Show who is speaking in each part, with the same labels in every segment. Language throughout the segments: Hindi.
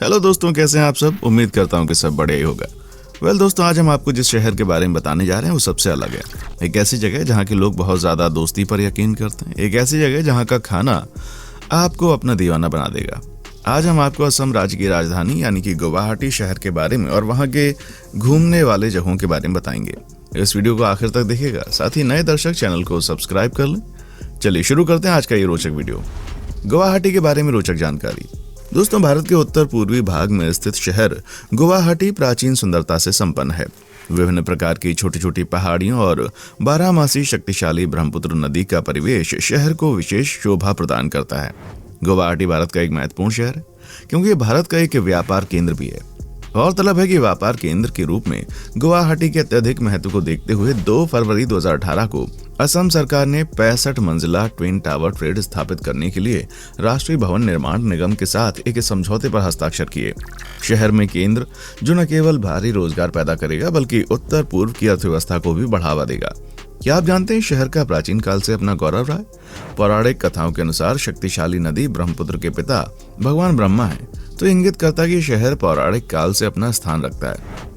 Speaker 1: हेलो दोस्तों, कैसे हैं आप सब। उम्मीद करता हूं कि सब बढ़िया ही होगा। दोस्तों, आज हम आपको जिस शहर के बारे में बताने जा रहे हैं वो सबसे अलग है। एक ऐसी जगह जहां के लोग बहुत ज़्यादा दोस्ती पर यकीन करते हैं। एक ऐसी जगह जहां का खाना आपको अपना दीवाना बना देगा। आज हम आपको असम राज्य की राजधानी यानी कि गुवाहाटी शहर के बारे में और वहाँ के घूमने वाले जगहों के बारे में बताएंगे। इस वीडियो को आखिर तक देखिएगा। साथ ही नए दर्शक चैनल को सब्सक्राइब कर लें। चलिए शुरू करते हैं आज का ये रोचक वीडियो। गुवाहाटी के बारे में रोचक जानकारी। दोस्तों, भारत के उत्तर पूर्वी भाग में स्थित शहर गुवाहाटी प्राचीन सुंदरता से संपन्न है। विभिन्न प्रकार की छोटी छोटी पहाड़ियों और बारहमासी शक्तिशाली ब्रह्मपुत्र नदी का परिवेश शहर को विशेष शोभा प्रदान करता है। गुवाहाटी भारत का एक महत्वपूर्ण शहर है क्योंकि ये भारत का एक व्यापार केंद्र भी है। गौरतलब है कि व्यापार केंद्र के रूप में गुवाहाटी के अत्यधिक महत्व को देखते हुए 2 फरवरी 2018 को असम सरकार ने 65 मंजिला ट्विन टावर ट्रेड स्थापित करने के लिए राष्ट्रीय भवन निर्माण निगम के साथ एक समझौते पर हस्ताक्षर किए। शहर में केंद्र जो न केवल भारी रोजगार पैदा करेगा बल्कि उत्तर पूर्व की अर्थव्यवस्था को भी बढ़ावा देगा। क्या आप जानते हैं शहर का प्राचीन काल से अपना गौरव रहा है। पौराणिक कथाओं के अनुसार शक्तिशाली नदी ब्रह्मपुत्र के पिता भगवान ब्रह्मा है, तो इंगित करता है कि शहर पौराणिक काल से अपना स्थान रखता है।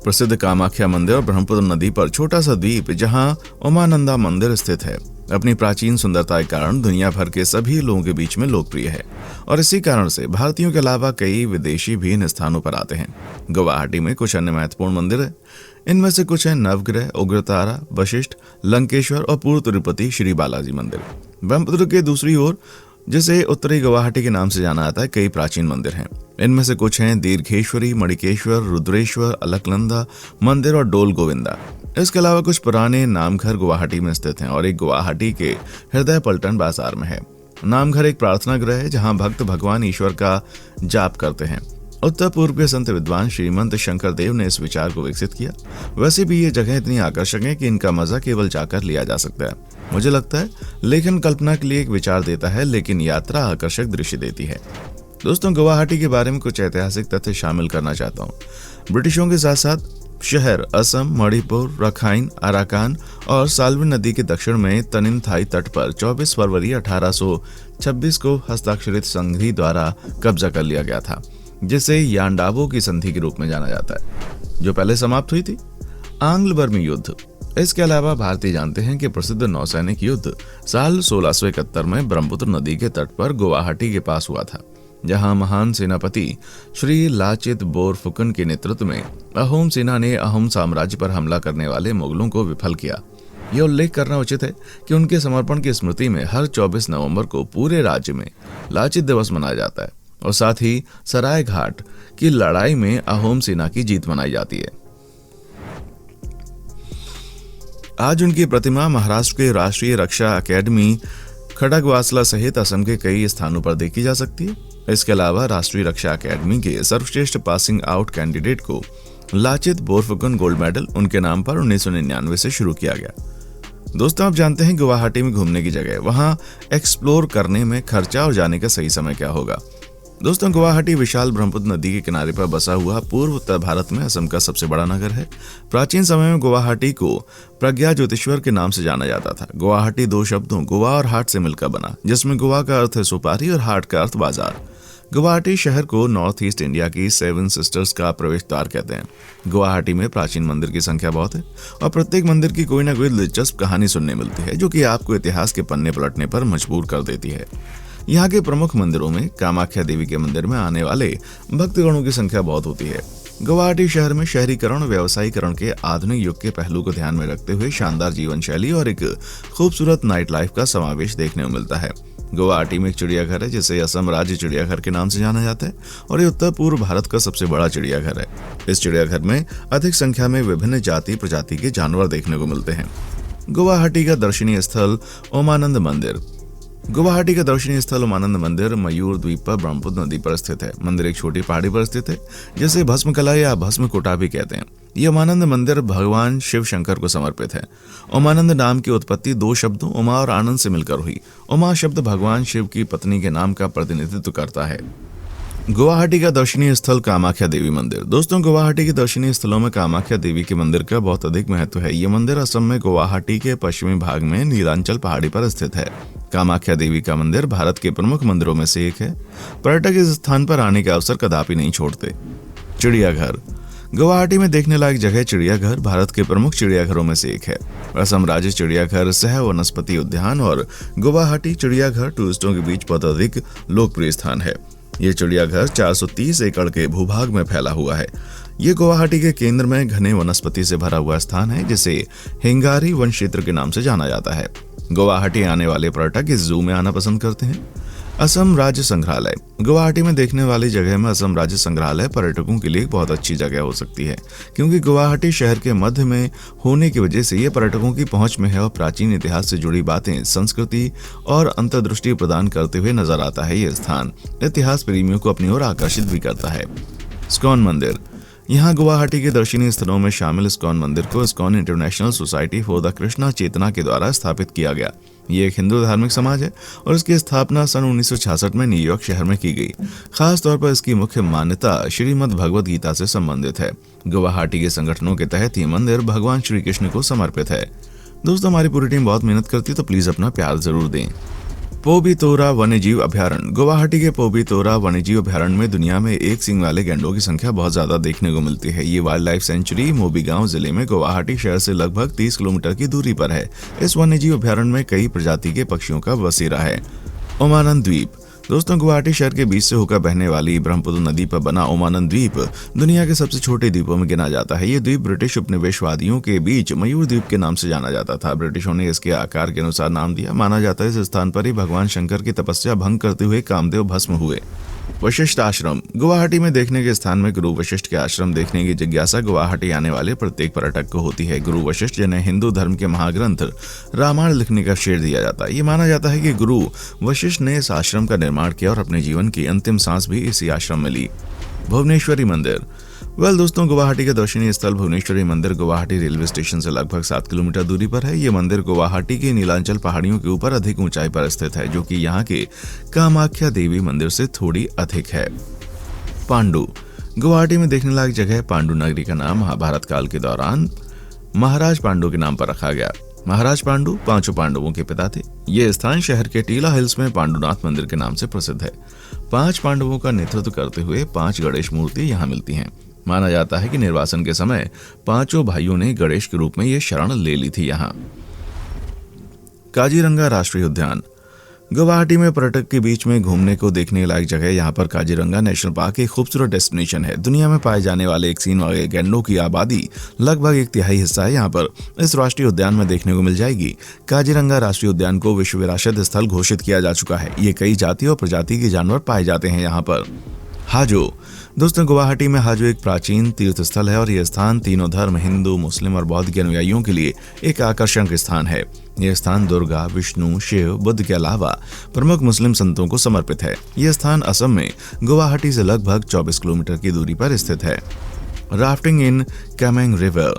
Speaker 1: प्रसिद्ध कामाख्या मंदिर और ब्रह्मपुत्र नदी पर छोटा सा द्वीप जहां उमानंदा मंदिर स्थित है, अपनी प्राचीन सुंदरता के कारण दुनिया भर के सभी लोगों के बीच में लोकप्रिय है और इसी कारण से भारतीयों के अलावा कई विदेशी भी इन स्थानों पर आते हैं। गुवाहाटी में कुछ अन्य महत्वपूर्ण मंदिर है। इनमें से कुछ हैं नवग्रह, उग्रतारा, वशिष्ठ, लंकेश्वर और पूर्व तिरुपति श्री बालाजी मंदिर। ब्रह्मपुत्र के दूसरी ओर, जिसे उत्तरी गुवाहाटी के नाम से जाना जाता है, कई प्राचीन मंदिर हैं। इनमें से कुछ हैं दीर्घेश्वरी, मणिकेश्वर, रुद्रेश्वर, अलकनंदा मंदिर और डोल गोविंदा। इसके अलावा कुछ पुराने नामघर गुवाहाटी में स्थित हैं और एक गुवाहाटी के हृदय पलटन बाजार में है। नामघर एक प्रार्थना गृह है जहां भक्त भगवान ईश्वर का जाप करते हैं। उत्तर पूर्व के संत विद्वान श्रीमंत शंकर देव ने इस विचार को विकसित किया। वैसे भी ये जगह इतनी आकर्षक है कि इनका मजा केवल जाकर लिया जा सकता है। मुझे लगता है लेखन कल्पना के लिए एक विचार देता है, लेकिन यात्रा आकर्षक दृश्य देती है। दोस्तों, गुवाहाटी के बारे में कुछ ऐतिहासिक तथ्य शामिल करना चाहता हूँ। ब्रिटिशों के साथ साथ शहर असम, मणिपुर, रखाइन, अराकान और साल्वी नदी के दक्षिण में तनिनथाई तट पर 24 फरवरी 1826 को हस्ताक्षरित संधि द्वारा कब्जा कर लिया गया था, जिसे यांडाबो की संधि के रूप में जाना जाता है, जो पहले समाप्त हुई थी। आंग्ल बर्मी युद्ध। इसके अलावा भारतीय जानते हैं कि प्रसिद्ध नौसैनिक युद्ध साल 1671 में ब्रह्मपुत्र नदी के तट पर गुवाहाटी के पास हुआ था, जहां महान सेनापति श्री लाचित बोरफुकन के नेतृत्व में अहोम सेना ने अहोम साम्राज्य पर हमला करने वाले मुगलों को विफल किया। यह उल्लेख करना उचित है कि उनके समर्पण की स्मृति में हर 24 नवंबर को पूरे राज्य में लाचित दिवस मनाया जाता है और साथ ही सराय घाट की लड़ाई में अहोम सेना की जीत मनाई जाती है। आज उनकी प्रतिमा महाराष्ट्र के राष्ट्रीय रक्षा अकेडमी खड़गवासला सहित असम के कई स्थानों पर देखी जा सकती है। इसके अलावा राष्ट्रीय रक्षा अकेडमी के सर्वश्रेष्ठ पासिंग आउट कैंडिडेट को लाचित बोरफुकन गोल्ड मेडल उनके नाम पर 1999 से शुरू किया गया। दोस्तों, आप जानते हैं गुवाहाटी में घूमने की जगह, वहां एक्सप्लोर करने में खर्चा और जाने का सही समय क्या होगा। दोस्तों, गुवाहाटी विशाल ब्रह्मपुत्र नदी के किनारे पर बसा हुआ पूर्व उत्तर भारत में असम का सबसे बड़ा नगर है। प्राचीन समय में गुवाहाटी को प्रज्ञा ज्योतिश्वर के नाम से जाना जाता था। गुवाहाटी 2 शब्दों गोवा और हाट से मिलकर बना, जिसमें गोवा का अर्थ है सुपारी और हाट का अर्थ बाजार। गुवाहाटी शहर को नॉर्थ ईस्ट इंडिया की 7 सिस्टर्स का प्रवेश द्वार कहते हैं। गुवाहाटी में प्राचीन मंदिर की संख्या बहुत है और प्रत्येक मंदिर की कोई ना कोई दिलचस्प कहानी सुनने मिलती है, जो कि आपको इतिहास के पन्ने पलटने पर मजबूर कर देती है। यहाँ के प्रमुख मंदिरों में कामाख्या देवी के मंदिर में आने वाले भक्तगणों की संख्या बहुत होती है। गुवाहाटी शहर में शहरीकरण और व्यावसायीकरण के आधुनिक युग के पहलू को ध्यान में रखते हुए शानदार जीवन शैली और एक खूबसूरत नाइट लाइफ का समावेश देखने को मिलता है। गुवाहाटी में एक चिड़ियाघर है जिसे असम राज्य चिड़ियाघर के नाम से जाना जाता है और ये उत्तर पूर्व भारत का सबसे बड़ा चिड़ियाघर है। इस चिड़ियाघर में अधिक संख्या में विभिन्न जाति प्रजाति के जानवर देखने को मिलते हैं। गुवाहाटी का दर्शनीय स्थल उमानंद मंदिर। गुवाहाटी का दर्शनीय स्थल उमानंद मंदिर मयूर द्वीप पर ब्रह्मपुत्र नदी पर स्थित है। मंदिर एक छोटी पहाड़ी पर स्थित है जिसे भस्मकला या भस्मकुटा भी कहते हैं। यह उमानंद मंदिर भगवान शिव शंकर को समर्पित है। उमानंद नाम की उत्पत्ति 2 शब्दों उमा और आनंद से मिलकर हुई। उमा शब्द भगवान शिव की पत्नी के नाम का प्रतिनिधित्व करता है। गुवाहाटी का दर्शनीय स्थल कामाख्या देवी मंदिर। दोस्तों, गुवाहाटी के दर्शनीय स्थलों में कामाख्या देवी के मंदिर का बहुत अधिक महत्व है। यह मंदिर असम में गुवाहाटी के पश्चिमी भाग में नीलांचल पहाड़ी पर स्थित है। कामाख्या देवी का मंदिर भारत के प्रमुख मंदिरों में से एक है। पर्यटक इस स्थान पर आने का अवसर कदापि नहीं छोड़ते। चिड़ियाघर। गुवाहाटी में देखने लायक जगह चिड़ियाघर भारत के प्रमुख चिड़ियाघरों में से एक है। असम राज्य चिड़ियाघर, सह वनस्पति उद्यान और गुवाहाटी चिड़ियाघर टूरिस्टों के बीच बहुत अधिक लोकप्रिय स्थान है। ये चिड़ियाघर 430 एकड़ के भूभाग में फैला हुआ है। ये गुवाहाटी के केंद्र में घने वनस्पति से भरा हुआ स्थान है, जिसे हिंगारी वन क्षेत्र के नाम से जाना जाता है। गुवाहाटी आने वाले पर्यटक इस जू में आना पसंद करते हैं। असम राज्य संग्रहालय। गुवाहाटी में देखने वाली जगह में असम राज्य संग्रहालय पर्यटकों के लिए एक बहुत अच्छी जगह हो सकती है, क्योंकि गुवाहाटी शहर के मध्य में होने की वजह से ये पर्यटकों की पहुंच में है और प्राचीन इतिहास से जुड़ी बातें, संस्कृति और अंतर्दृष्टि प्रदान करते हुए नजर आता है। ये स्थान इतिहास प्रेमियों को अपनी ओर आकर्षित भी करता है। इस्कॉन मंदिर। यहाँ गुवाहाटी के दर्शनीय स्थलों में शामिल इस्कॉन मंदिर को ISKCON international society for the Krishna Chetna के द्वारा स्थापित किया गया। ये एक हिंदू धार्मिक समाज है और इसकी स्थापना सन 1966 में न्यूयॉर्क शहर में की गई। खास तौर पर इसकी मुख्य मान्यता श्रीमद् भगवद गीता से संबंधित है। गुवाहाटी के संगठनों के तहत ये मंदिर भगवान श्री कृष्ण को समर्पित है। दोस्तों, हमारी पूरी टीम बहुत मेहनत करती है, तो प्लीज अपना प्यार जरूर दें। पोबितोरा वन्यजीव अभयारण्य। गुवाहाटी के पोबितोरा वन्यजीव अभयारण्य में दुनिया में एक सींग वाले गैंडों की संख्या बहुत ज्यादा देखने को मिलती है। ये वाइल्ड लाइफ सेंचुरी मोबीगांव जिले में गुवाहाटी शहर से लगभग 30 किलोमीटर की दूरी पर है। इस वन्यजीव अभयारण्य में कई प्रजाति के पक्षियों का बसेरा है। उमानंद द्वीप। दोस्तों, गुवाहाटी शहर के बीच से होकर बहने वाली ब्रह्मपुत्र नदी पर बना उमानंद द्वीप दुनिया के सबसे छोटे द्वीपों में गिना जाता है। ये द्वीप ब्रिटिश उपनिवेशवादियों के बीच मयूर द्वीप के नाम से जाना जाता था। ब्रिटिशों ने इसके आकार के अनुसार नाम दिया। माना जाता है इस स्थान पर ही भगवान शंकर की तपस्या भंग करते हुए कामदेव भस्म हुए। वशिष्ठ आश्रम। गुवाहाटी में देखने के स्थान में गुरु वशिष्ठ के आश्रम देखने की जिज्ञासा गुवाहाटी आने वाले प्रत्येक पर्यटक को होती है। गुरु वशिष्ठ, जिन्हें हिंदू धर्म के महाग्रंथ रामायण लिखने का श्रेय दिया जाता है। ये माना जाता है कि गुरु वशिष्ठ ने इस आश्रम का निर्माण किया और अपने जीवन की अंतिम सांस भी इसी आश्रम में ली। भुवनेश्वरी मंदिर। दोस्तों, गुवाहाटी के दर्शनीय स्थल भुवनेश्वरी मंदिर गुवाहाटी रेलवे स्टेशन से लगभग 7 किलोमीटर दूरी पर है। ये मंदिर गुवाहाटी के नीलांचल पहाड़ियों के ऊपर अधिक ऊंचाई पर स्थित है, जो कि यहाँ के कामाख्या देवी मंदिर से थोड़ी अधिक है। पांडु। गुवाहाटी में देखने लायक जगह पांडु नगरी का नाम महाभारत काल के दौरान महाराज पांडु के नाम पर रखा गया। महाराज पांडु 5 पांडवों के पिता थे। ये स्थान शहर के टीला हिल्स में पांडुनाथ मंदिर के नाम से प्रसिद्ध है। 5 पांडवों का नेतृत्व करते हुए 5 गणेश मूर्ति यहाँ मिलती हैं। माना जाता है कि निर्वासन के समय 5 भाइयों ने गणेश के रूप में ये शरण ले ली थी। यहाँ काजीरंगा राष्ट्रीय उद्यान। गुवाहाटी में पर्यटक के बीच में घूमने को देखने लायक जगह यहाँ पर काजीरंगा नेशनल पार्क एक खूबसूरत डेस्टिनेशन है। दुनिया में पाए जाने वाले एक सींग वाले गैंडों की आबादी लगभग 1/3 हिस्सा है यहाँ पर इस राष्ट्रीय उद्यान में देखने को मिल जाएगी। काजीरंगा राष्ट्रीय उद्यान को विश्व विरासत स्थल घोषित किया जा चुका है। ये कई जाति और प्रजाति के जानवर पाए जाते हैं यहाँ पर। हाजो। दोस्तों, गुवाहाटी में हाजो एक प्राचीन तीर्थ स्थल है और यह स्थान तीनों धर्म हिंदू, मुस्लिम और बौद्ध के अनुयायियों के लिए एक आकर्षण का स्थान है। यह स्थान दुर्गा, विष्णु, शिव, बुद्ध के अलावा प्रमुख मुस्लिम संतों को समर्पित है। यह स्थान असम में गुवाहाटी से लगभग 24 किलोमीटर की दूरी पर स्थित है। राफ्टिंग इन कामेंग रिवर।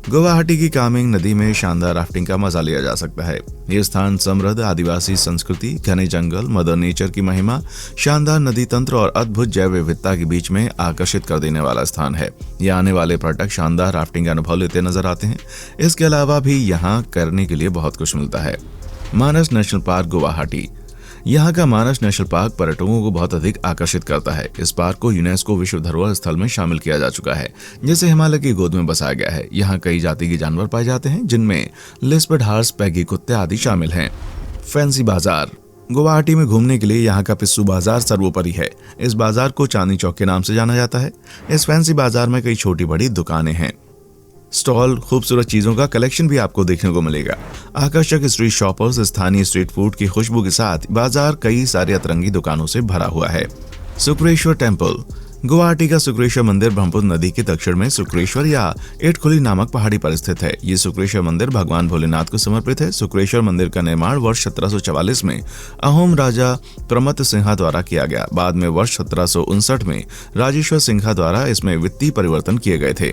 Speaker 1: गुवाहाटी की कामेंग नदी में शानदार राफ्टिंग का मजा लिया जा सकता है। ये स्थान समृद्ध आदिवासी संस्कृति, घने जंगल, मदर नेचर की महिमा, शानदार नदी तंत्र और अद्भुत जैव विविधता के बीच में आकर्षित कर देने वाला स्थान है। यहाँ आने वाले पर्यटक शानदार राफ्टिंग का अनुभव लेते नजर आते हैं। इसके अलावा भी यहाँ करने के लिए बहुत कुछ मिलता है। मानस नेशनल पार्क गुवाहाटी। यहाँ का मानस नेशनल पार्क पर्यटकों को बहुत अधिक आकर्षित करता है। इस पार्क को यूनेस्को विश्व धरोहर स्थल में शामिल किया जा चुका है, जिसे हिमालय की गोद में बसाया गया है। यहाँ कई जाति के जानवर पाए जाते हैं, जिनमें लिस्बर्ड हार्स, पैगी कुत्ते आदि शामिल हैं। फैंसी बाजार। गुवाहाटी में घूमने के लिए यहाँ का पिस्सू बाजार सर्वोपरि है। इस बाजार को चांदनी चौक के नाम से जाना जाता है। इस फैंसी बाजार में कई छोटी बड़ी दुकानें हैं, स्टॉल, खूबसूरत चीजों का कलेक्शन भी आपको देखने को मिलेगा। आकर्षक स्ट्रीट शॉपर्स, स्थानीय स्ट्रीट फूड की खुशबू के साथ बाजार कई सारी अतरंगी दुकानों से भरा हुआ है। शुक्रेश्वर टेम्पल। गुवाहाटी का शुक्रेश्वर मंदिर ब्रह्मपुत्र नदी के दक्षिण में शुक्रेश्वर या एटखुली नामक पहाड़ी पर स्थित है। ये शुक्रेश्वर मंदिर भगवान भोलेनाथ को समर्पित है। शुक्रेश्वर मंदिर का निर्माण वर्ष 1744 में अहोम राजा प्रमत्त सिंहा द्वारा किया गया। बाद में वर्ष 1759 में राजेश्वर सिंहा द्वारा इसमें वित्तीय परिवर्तन किए गए थे।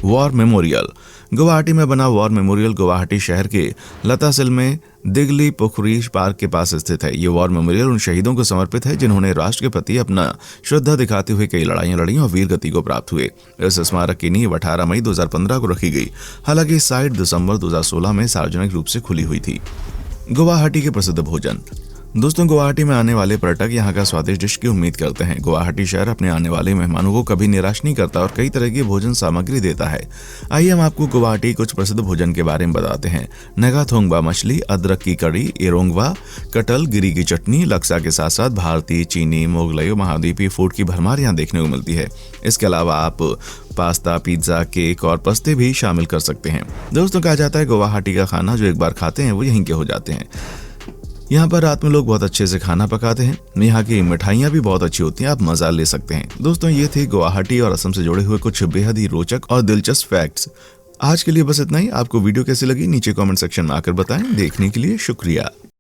Speaker 1: War memorial. गुवाहाटी में बना वॉर मेमोरियल गुवाहाटी शहर के लतासिल में दिगली पोखरी पार्क के पास स्थित है। ये वॉर मेमोरियल उन शहीदों को समर्पित है जिन्होंने राष्ट्र के प्रति अपना श्रद्धा दिखाते हुए कई लड़ाइयां लड़ी और वीर गति को प्राप्त हुए। इस स्मारक की नींव 18 मई 2015 को रखी गई। हालांकि साइट दिसंबर 2016 में सार्वजनिक रूप से खुली हुई थी। गुवाहाटी के प्रसिद्ध भोजन। दोस्तों, गुवाहाटी में आने वाले पर्यटक यहाँ का स्वादिष्ट डिश की उम्मीद करते हैं। गुवाहाटी शहर अपने आने वाले मेहमानों को कभी निराश नहीं करता और कई तरह की भोजन सामग्री देता है। आइए हम आपको गुवाहाटी कुछ प्रसिद्ध भोजन के बारे में बताते हैं। नगाथोंगबा मछली, अदरक की कड़ी, एरोंगवा, कटल, गिरी की चटनी, लक्सा के साथ साथ भारतीय, चीनी, मुगलई, महाद्वीपीय फूड की भरमार यहाँ देखने को मिलती है। इसके अलावा आप पास्ता, पिज्जा, केक और पस्ते भी शामिल कर सकते हैं। दोस्तों, कहा जाता है गुवाहाटी का खाना जो एक बार खाते हैं वो यहीं के हो जाते हैं। यहाँ पर रात में लोग बहुत अच्छे से खाना पकाते हैं। यहाँ की मिठाइयाँ भी बहुत अच्छी होती हैं, आप मजा ले सकते हैं। दोस्तों, ये थे गुवाहाटी और असम से जुड़े हुए कुछ बेहद ही रोचक और दिलचस्प फैक्ट्स। आज के लिए बस इतना ही। आपको वीडियो कैसी लगी नीचे कमेंट सेक्शन में आकर बताएं। देखने के लिए शुक्रिया।